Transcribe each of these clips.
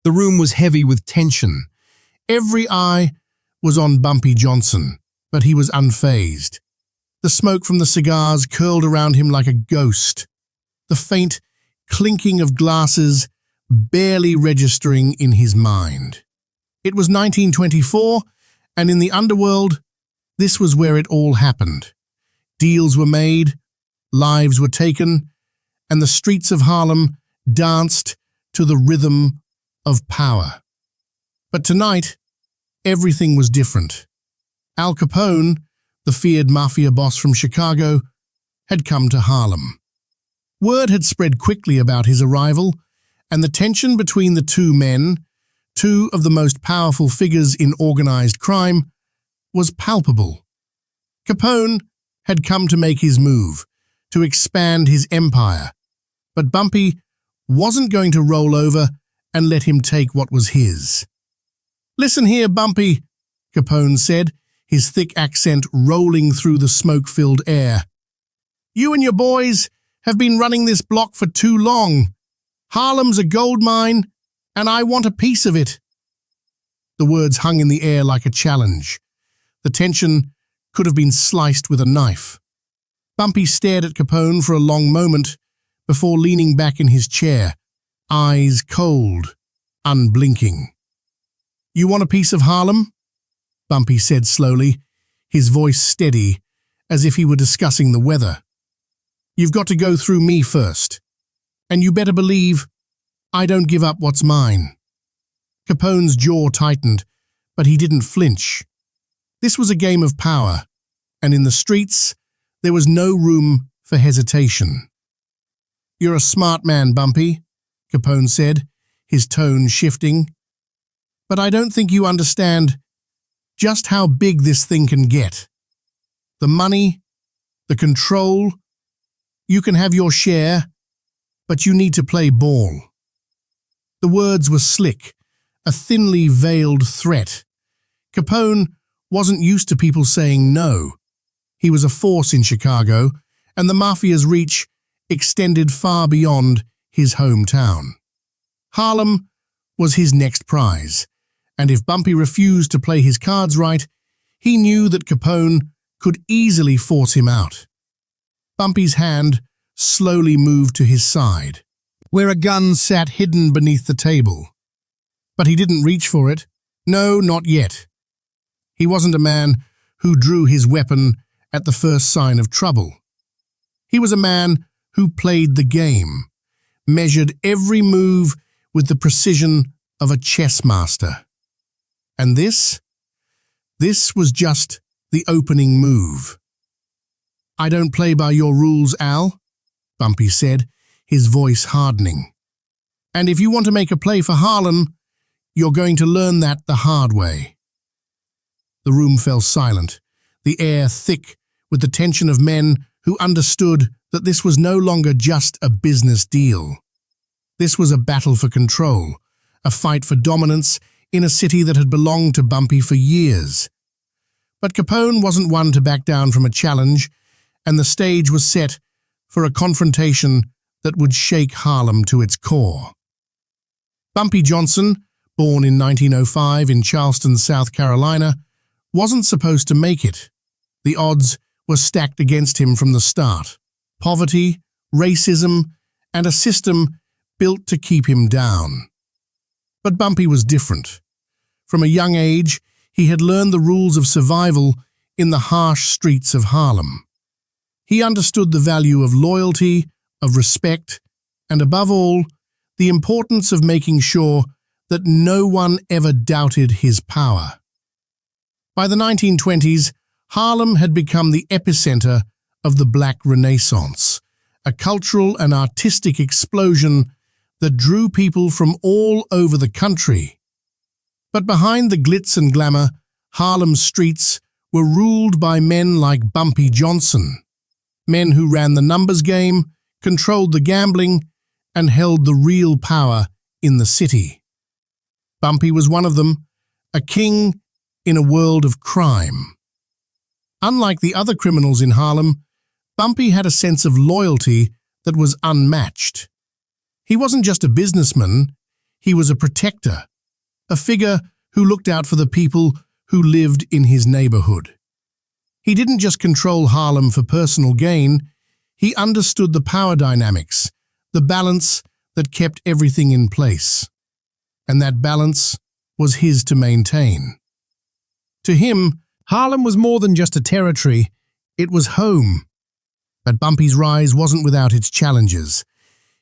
The room was heavy with tension. Every eye was on Bumpy Johnson, but he was unfazed. The smoke from the cigars curled around him like a ghost, the faint clinking of glasses barely registering in his mind. It was 1924, and in the underworld, this was where it all happened. Deals were made, lives were taken, and the streets of Harlem danced to the rhythm of power. But tonight, everything was different. Al Capone, the feared mafia boss from Chicago, had come to Harlem. Word had spread quickly about his arrival, and the tension between the two men, two of the most powerful figures in organized crime, was palpable. Capone had come to make his move, to expand his empire, but Bumpy wasn't going to roll over and let him take what was his. "Listen here, Bumpy," Capone said, his thick accent rolling through the smoke-filled air. "You and your boys have been running this block for too long. Harlem's a gold mine, and I want a piece of it." The words hung in the air like a challenge. The tension could have been sliced with a knife. Bumpy stared at Capone for a long moment before leaning back in his chair, eyes cold, unblinking. "You want a piece of Harlem?" Bumpy said slowly, his voice steady, as if he were discussing the weather. "You've got to go through me first, and you better believe I don't give up what's mine." Capone's jaw tightened, but he didn't flinch. This was a game of power, and in the streets, there was no room for hesitation. "You're a smart man, Bumpy," Capone said, his tone shifting. "But I don't think you understand just how big this thing can get. The money, the control, you can have your share, but you need to play ball." The words were slick, a thinly veiled threat. Capone wasn't used to people saying no. He was a force in Chicago, and the mafia's reach extended far beyond his hometown. Harlem was his next prize, and if Bumpy refused to play his cards right, he knew that Capone could easily force him out. Bumpy's hand slowly moved to his side, where a gun sat hidden beneath the table. But he didn't reach for it. No, not yet. He wasn't a man who drew his weapon at the first sign of trouble. He was a man who played the game, measured every move with the precision of a chess master. And this was just the opening move. "I don't play by your rules, Al," Bumpy said, his voice hardening. "And if you want to make a play for Harlem, you're going to learn that the hard way." The room fell silent, the air thick with the tension of men who understood that this was no longer just a business deal. This was a battle for control, a fight for dominance in a city that had belonged to Bumpy for years. But Capone wasn't one to back down from a challenge, and the stage was set for a confrontation that would shake Harlem to its core. Bumpy Johnson, born in 1905 in Charleston, South Carolina, wasn't supposed to make it. The odds were stacked against him from the start. Poverty, racism, and a system built to keep him down. But Bumpy was different. From a young age, he had learned the rules of survival in the harsh streets of Harlem. He understood the value of loyalty, of respect, and above all, the importance of making sure that no one ever doubted his power. By the 1920s, Harlem had become the epicenter of the Black Renaissance, a cultural and artistic explosion that drew people from all over the country. But behind the glitz and glamour, Harlem's streets were ruled by men like Bumpy Johnson, men who ran the numbers game, controlled the gambling, and held the real power in the city. Bumpy was one of them, a king in a world of crime. Unlike the other criminals in Harlem, Bumpy had a sense of loyalty that was unmatched. He wasn't just a businessman, He was a protector, a figure who looked out for the people who lived in his neighborhood. He didn't just control Harlem for personal gain, he understood the power dynamics, the balance that kept everything in place. And that balance was his to maintain. To him, Harlem was more than just a territory, it was home. But Bumpy's rise wasn't without its challenges.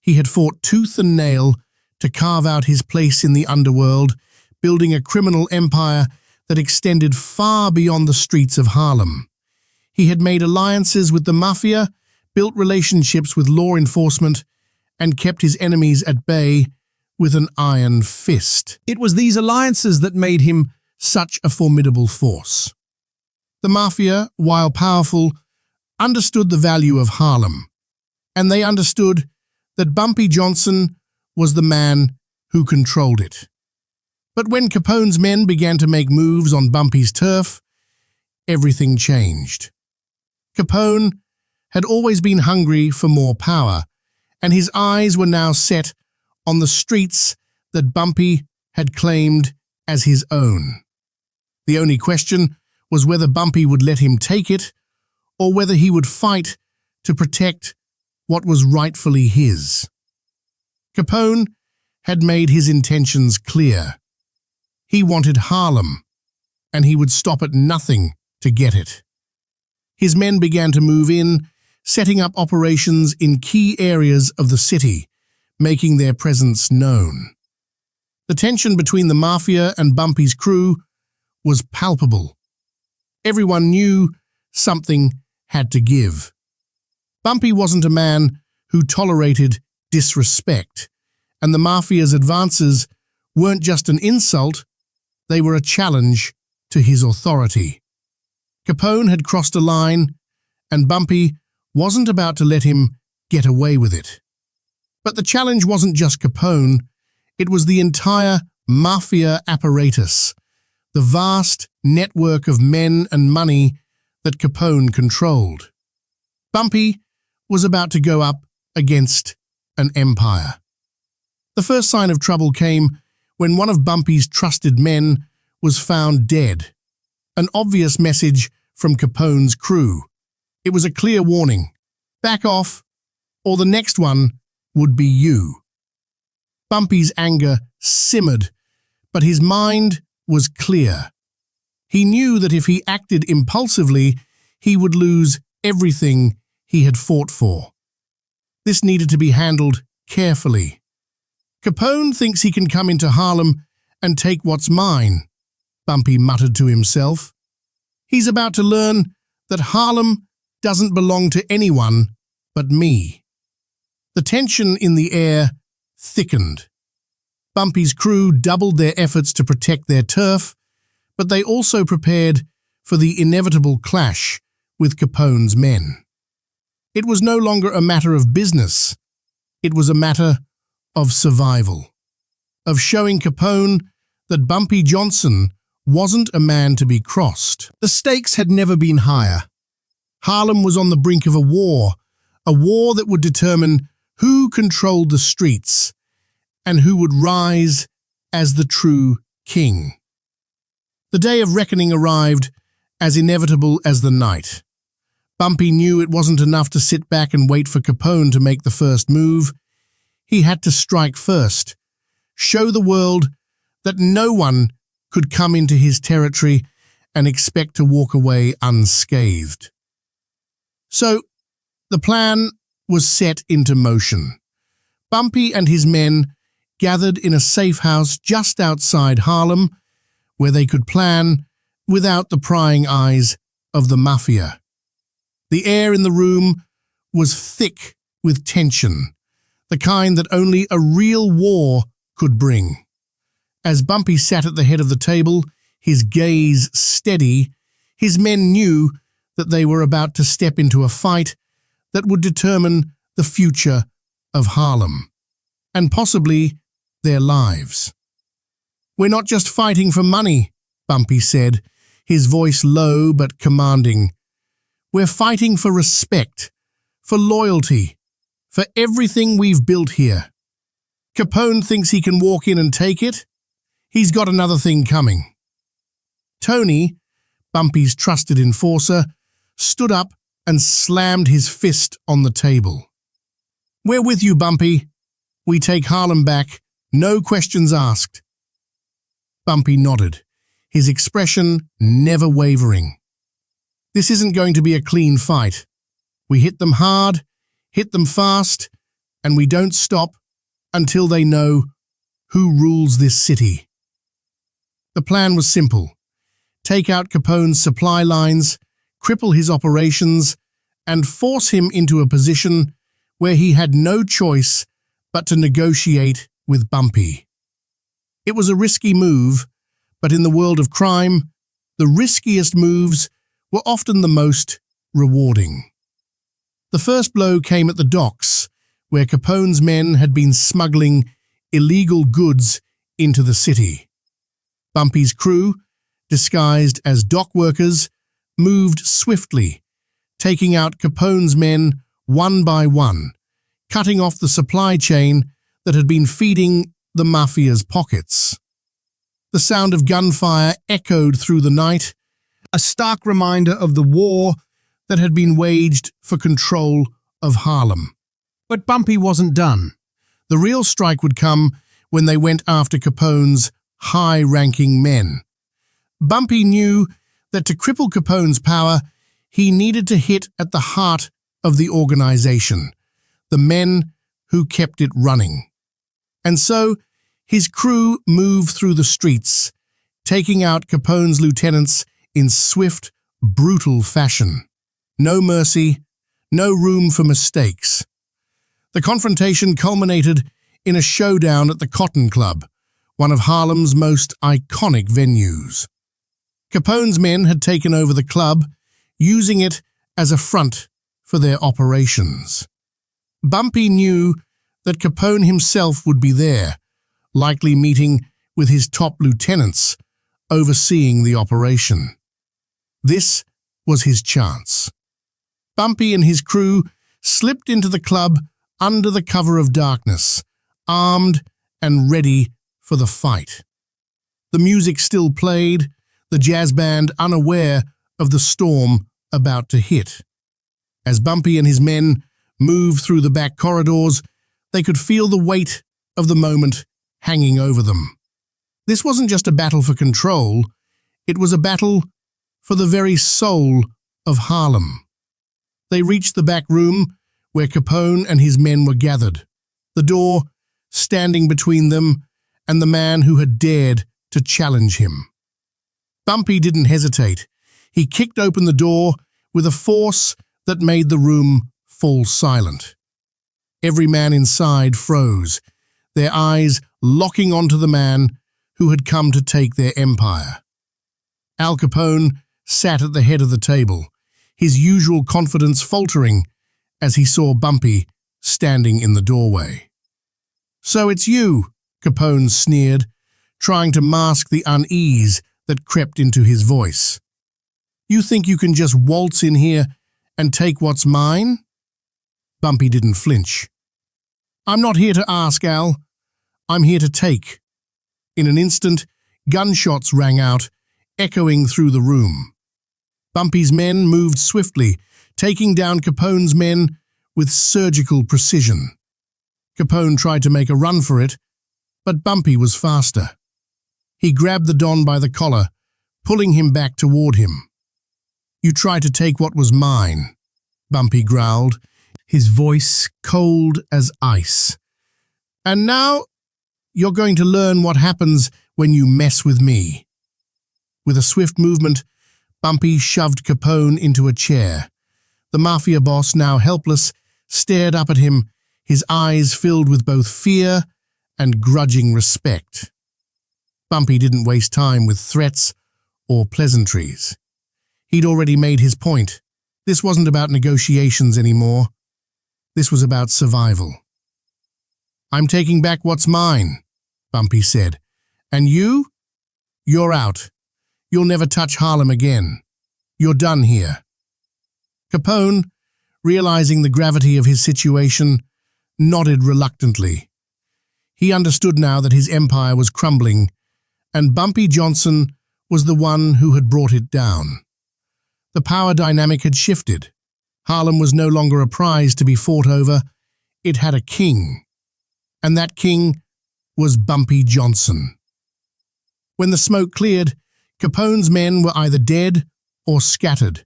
He had fought tooth and nail to carve out his place in the underworld, building a criminal empire that extended far beyond the streets of Harlem. He had made alliances with the mafia, built relationships with law enforcement, and kept his enemies at bay with an iron fist. It was these alliances that made him such a formidable force. The mafia, while powerful, understood the value of Harlem, and they understood that Bumpy Johnson was the man who controlled it. But when Capone's men began to make moves on Bumpy's turf, everything changed. Capone had always been hungry for more power, and his eyes were now set on the streets that Bumpy had claimed as his own. The only question was whether Bumpy would let him take it, or whether he would fight to protect what was rightfully his. Capone had made his intentions clear. He wanted Harlem, and he would stop at nothing to get it. His men began to move in, setting up operations in key areas of the city, making their presence known. The tension between the mafia and Bumpy's crew was palpable. Everyone knew something had to give. Bumpy wasn't a man who tolerated disrespect, and the mafia's advances weren't just an insult, they were a challenge to his authority. Capone had crossed a line, and Bumpy wasn't about to let him get away with it. But the challenge wasn't just Capone, it was the entire mafia apparatus, the vast network of men and money that Capone controlled. Bumpy was about to go up against an empire. The first sign of trouble came when one of Bumpy's trusted men was found dead, an obvious message from Capone's crew. It was a clear warning. Back off, or the next one would be you. Bumpy's anger simmered, but his mind was clear. He knew that if he acted impulsively, he would lose everything he had fought for. This needed to be handled carefully. Capone thinks he can come into Harlem and take what's mine, Bumpy muttered to himself. He's about to learn that Harlem doesn't belong to anyone but me. The tension in the air thickened. Bumpy's crew doubled their efforts to protect their turf, but they also prepared for the inevitable clash with Capone's men. It was no longer a matter of business. It was a matter of survival, of showing Capone that Bumpy Johnson wasn't a man to be crossed. The stakes had never been higher. Harlem was on the brink of a war that would determine who controlled the streets and who would rise as the true king. The day of reckoning arrived, as inevitable as the night. Bumpy knew it wasn't enough to sit back and wait for Capone to make the first move. He had to strike first, show the world that no one could come into his territory and expect to walk away unscathed. So, the plan was set into motion. Bumpy and his men gathered in a safe house just outside Harlem, where they could plan without the prying eyes of the mafia. The air in the room was thick with tension, the kind that only a real war could bring. As Bumpy sat at the head of the table, his gaze steady, his men knew that they were about to step into a fight that would determine the future of Harlem, and possibly their lives. "We're not just fighting for money," Bumpy said, his voice low but commanding. "We're fighting for respect, for loyalty, for everything we've built here." Capone thinks he can walk in and take it. He's got another thing coming. Tony, Bumpy's trusted enforcer, stood up and slammed his fist on the table. We're with you, Bumpy. We take Harlem back, no questions asked. Bumpy nodded, his expression never wavering. This isn't going to be a clean fight. We hit them hard, hit them fast, and we don't stop until they know who rules this city. The plan was simple. Take out Capone's supply lines, cripple his operations, and force him into a position where he had no choice but to negotiate with Bumpy. It was a risky move, but in the world of crime, the riskiest moves were often the most rewarding. The first blow came at the docks, where Capone's men had been smuggling illegal goods into the city. Bumpy's crew, disguised as dock workers, moved swiftly, taking out Capone's men one by one, cutting off the supply chain that had been feeding the mafia's pockets. The sound of gunfire echoed through the night, a stark reminder of the war that had been waged for control of Harlem. But Bumpy wasn't done. The real strike would come when they went after Capone's high-ranking men. Bumpy knew that to cripple Capone's power, he needed to hit at the heart of the organization, the men who kept it running. And so, his crew moved through the streets, taking out Capone's lieutenants in swift, brutal fashion. No mercy, no room for mistakes. The confrontation culminated in a showdown at the Cotton Club, one of Harlem's most iconic venues. Capone's men had taken over the club, using it as a front for their operations. Bumpy knew that Capone himself would be there, likely meeting with his top lieutenants, overseeing the operation. This was his chance. Bumpy and his crew slipped into the club under the cover of darkness, armed and ready for the fight. The music still played, the jazz band unaware of the storm about to hit. As Bumpy and his men moved through the back corridors, they could feel the weight of the moment hanging over them. This wasn't just a battle for control, it was a battle for the very soul of Harlem. They reached the back room where Capone and his men were gathered, the door standing between them and the man who had dared to challenge him. Bumpy didn't hesitate. He kicked open the door with a force that made the room fall silent. Every man inside froze, their eyes locking onto the man who had come to take their empire. Al Capone sat at the head of the table, his usual confidence faltering as he saw Bumpy standing in the doorway. "So it's you," Capone sneered, trying to mask the unease that crept into his voice. "You think you can just waltz in here and take what's mine?" Bumpy didn't flinch. "I'm not here to ask, Al. I'm here to take." In an instant, gunshots rang out, echoing through the room. Bumpy's men moved swiftly, taking down Capone's men with surgical precision. Capone tried to make a run for it, but Bumpy was faster. He grabbed the Don by the collar, pulling him back toward him. "You tried to take what was mine," Bumpy growled, his voice cold as ice. "And now you're going to learn what happens when you mess with me." With a swift movement, Bumpy shoved Capone into a chair. The mafia boss, now helpless, stared up at him, his eyes filled with both fear and grudging respect. Bumpy didn't waste time with threats or pleasantries. He'd already made his point. This wasn't about negotiations anymore. This was about survival. "I'm taking back what's mine," Bumpy said. "And you? You're out. You'll never touch Harlem again. You're done here." Capone, realizing the gravity of his situation, nodded reluctantly. He understood now that his empire was crumbling, and Bumpy Johnson was the one who had brought it down. The power dynamic had shifted. Harlem was no longer a prize to be fought over. It had a king, and that king was Bumpy Johnson. When the smoke cleared, Capone's men were either dead or scattered,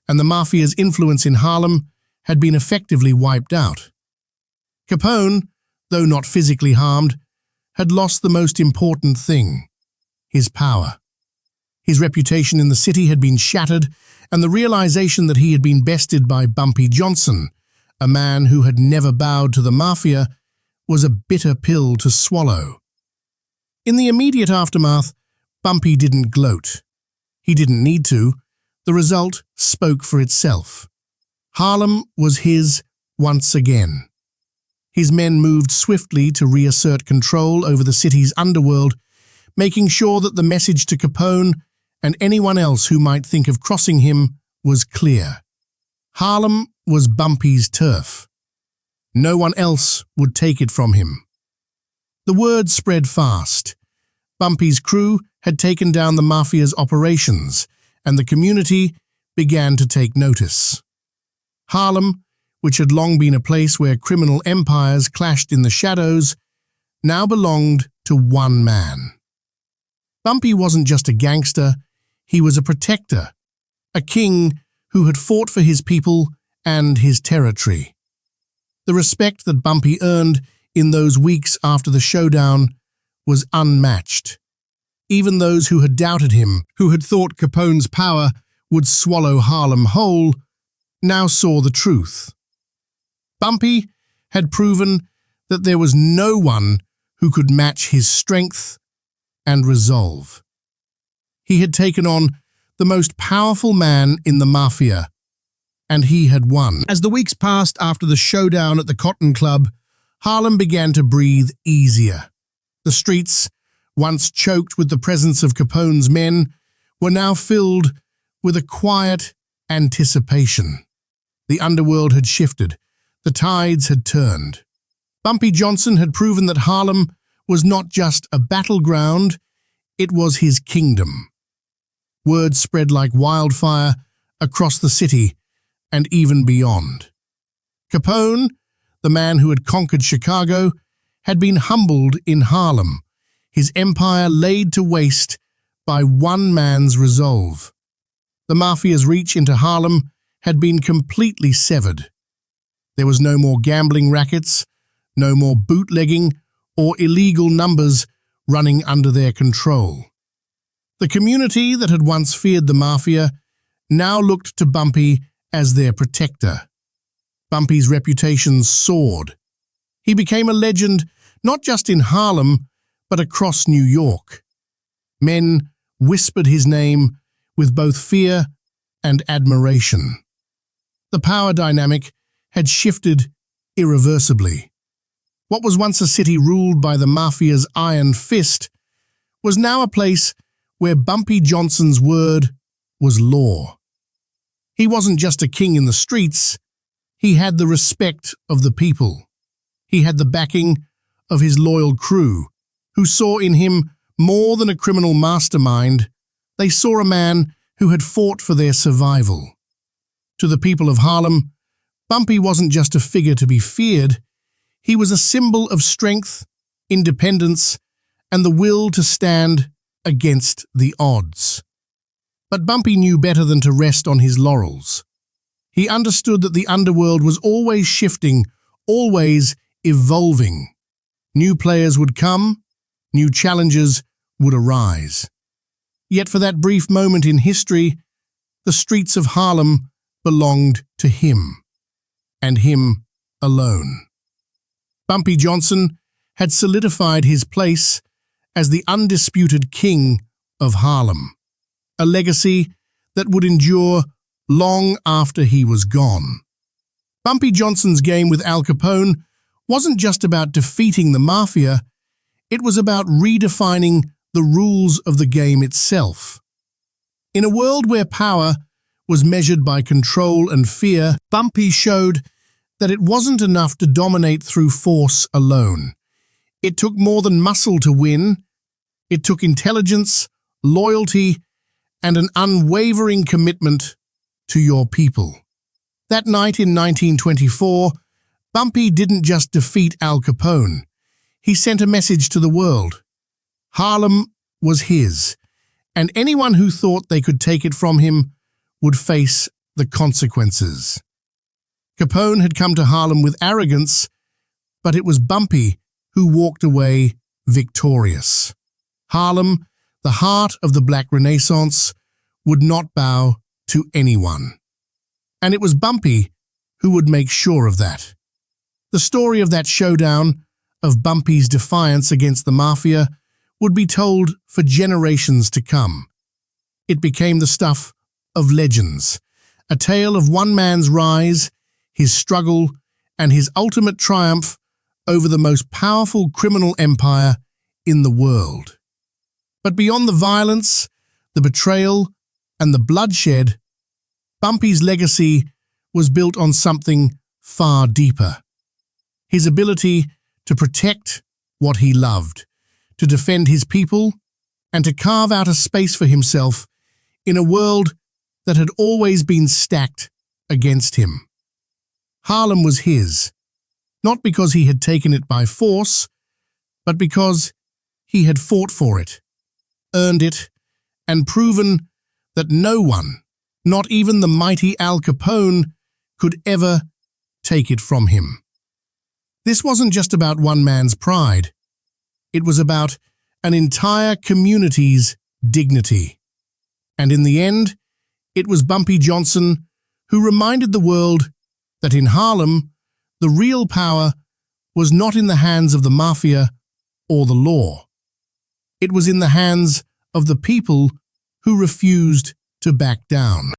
and the mafia's influence in Harlem had been effectively wiped out. Capone, though not physically harmed, had lost the most important thing: his power. His reputation in the city had been shattered, and the realization that he had been bested by Bumpy Johnson, a man who had never bowed to the mafia, was a bitter pill to swallow. In the immediate aftermath, Bumpy didn't gloat. He didn't need to. The result spoke for itself. Harlem was his once again. His men moved swiftly to reassert control over the city's underworld, making sure that the message to Capone and anyone else who might think of crossing him was clear. Harlem was Bumpy's turf. No one else would take it from him. The word spread fast. Bumpy's crew had taken down the mafia's operations, and the community began to take notice. Harlem, which had long been a place where criminal empires clashed in the shadows, now belonged to one man. Bumpy wasn't just a gangster, he was a protector, a king who had fought for his people and his territory. The respect that Bumpy earned in those weeks after the showdown was unmatched. Even those who had doubted him, who had thought Capone's power would swallow Harlem whole, now saw the truth. Bumpy had proven that there was no one who could match his strength and resolve. He had taken on the most powerful man in the mafia, and he had won. As the weeks passed after the showdown at the Cotton Club, Harlem began to breathe easier. The streets, once choked with the presence of Capone's men, were now filled with a quiet anticipation. The underworld had shifted. The tides had turned. Bumpy Johnson had proven that Harlem was not just a battleground, it was his kingdom. Word spread like wildfire across the city and even beyond. Capone, the man who had conquered Chicago, had been humbled in Harlem, his empire laid to waste by one man's resolve. The mafia's reach into Harlem had been completely severed. There was no more gambling rackets, no more bootlegging or illegal numbers running under their control. The community that had once feared the mafia now looked to Bumpy as their protector. Bumpy's reputation soared. He became a legend not just in Harlem, but across New York. Men whispered his name with both fear and admiration. The power dynamic had shifted irreversibly. What was once a city ruled by the mafia's iron fist was now a place where Bumpy Johnson's word was law. He wasn't just a king in the streets, he had the respect of the people. He had the backing of his loyal crew, who saw in him more than a criminal mastermind. They saw a man who had fought for their survival. To the people of Harlem, Bumpy wasn't just a figure to be feared, he was a symbol of strength, independence, and the will to stand against the odds. But Bumpy knew better than to rest on his laurels. He understood that the underworld was always shifting, always evolving. New players would come, new challenges would arise. Yet for that brief moment in history, the streets of Harlem belonged to him, and him alone. Bumpy Johnson had solidified his place as the undisputed king of Harlem, a legacy that would endure long after he was gone. Bumpy Johnson's game with Al Capone wasn't just about defeating the mafia, it was about redefining the rules of the game itself. In a world where power was measured by control and fear, Bumpy showed that it wasn't enough to dominate through force alone. It took more than muscle to win. It took intelligence, loyalty, and an unwavering commitment to your people. That night in 1924, Bumpy didn't just defeat Al Capone. He sent a message to the world. Harlem was his, and anyone who thought they could take it from him would face the consequences. Capone had come to Harlem with arrogance, but it was Bumpy who walked away victorious. Harlem, the heart of the Black Renaissance, would not bow to anyone. And it was Bumpy who would make sure of that. The story of that showdown, of Bumpy's defiance against the mafia, would be told for generations to come. It became the stuff of legends, a tale of one man's rise, his struggle, and his ultimate triumph over the most powerful criminal empire in the world. But beyond the violence, the betrayal, and the bloodshed, Bumpy's legacy was built on something far deeper. His ability to protect what he loved, to defend his people, and to carve out a space for himself in a world that had always been stacked against him. Harlem was his, not because he had taken it by force, but because he had fought for it, earned it, and proven that no one, not even the mighty Al Capone, could ever take it from him. This wasn't just about one man's pride. It was about an entire community's dignity. And in the end, it was Bumpy Johnson who reminded the world that in Harlem, the real power was not in the hands of the mafia or the law. It was in the hands of the people who refused to back down.